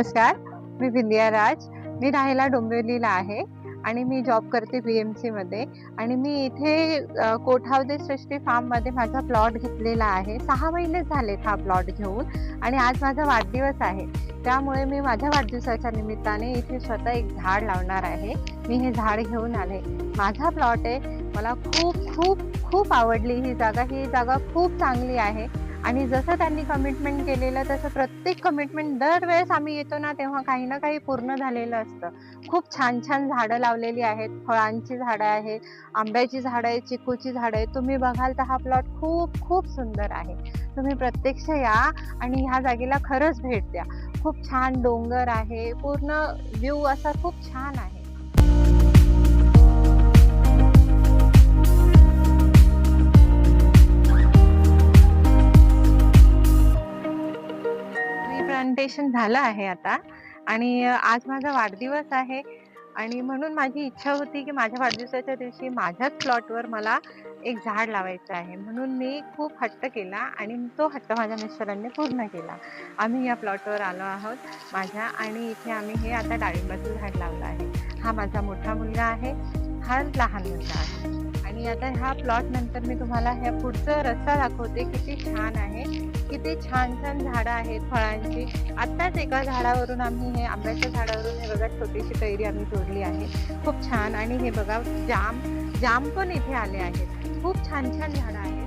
नमस्कार, मी विंध्या राज. मी राहायला डोंबिवलीला आहे आणि मी जॉब करते BMCमध्ये आणि मी इथे कोठावदे सृष्टी फार्ममध्ये माझा प्लॉट घेतलेला आहे. 6 महिने झालेत हा प्लॉट घेऊन आणि आज माझा वाढदिवस आहे. त्यामुळे मी माझ्या वाढदिवसाच्या निमित्ताने इथे स्वतः एक झाड लावणार आहे. मी हे झाड घेऊन आले. माझा प्लॉट आहे. मला खूप खूप खूप आवडली ही जागा. ही जागा खूप चांगली आहे आणि जसं त्यांनी कमिटमेंट केलेलं तसं प्रत्येक कमिटमेंट दरवेळेस आम्ही येतो ना तेव्हा काही ना काही पूर्ण झालेलं असतं. खूप छान छान झाडं लावलेली आहेत. फळांची झाडं आहेत, आंब्याची झाडं आहेत, चिकूची झाडं आहेत. तुम्ही बघाल तर हा प्लॉट खूप खूप सुंदर आहे. तुम्ही प्रत्यक्ष या आणि ह्या जागेला खरंच भेट द्या. खूप छान डोंगर आहे, पूर्ण व्ह्यू असा खूप छान आहे. प्लांटेशन झालं आहे आता आणि आज माझा वाढदिवस आहे आणि म्हणून माझी इच्छा होती की माझ्या वाढदिवसाच्या दिवशी माझ्याच प्लॉटवर मला एक झाड लावायचं आहे. म्हणून मी खूप हट्ट केला आणि तो हट्ट माझ्या मिस्टरांनी पूर्ण केला. आम्ही या प्लॉटवर आलो आहोत माझ्या आणि इथे आम्ही हे आता डाळिंबाचं झाड लावलं आहे. हा माझा मोठा मुलगा आहे, हा लहान मुलगा आहे आणि आता ह्या प्लॉट नंतर मी तुम्हाला ह्या पुढचा रस्ता दाखवते. किती छान आहे, किती छान छान झाडं आहेत फळांची. आत्ताच एका झाडावरून आम्ही हे आंब्याच्या झाडावरून हे बघा छोटीशी कैरी आम्ही तोडली आहे. खूप छान. आणि हे बघा जाम पण इथे आले आहेत. खूप छान छान झाडं आहेत.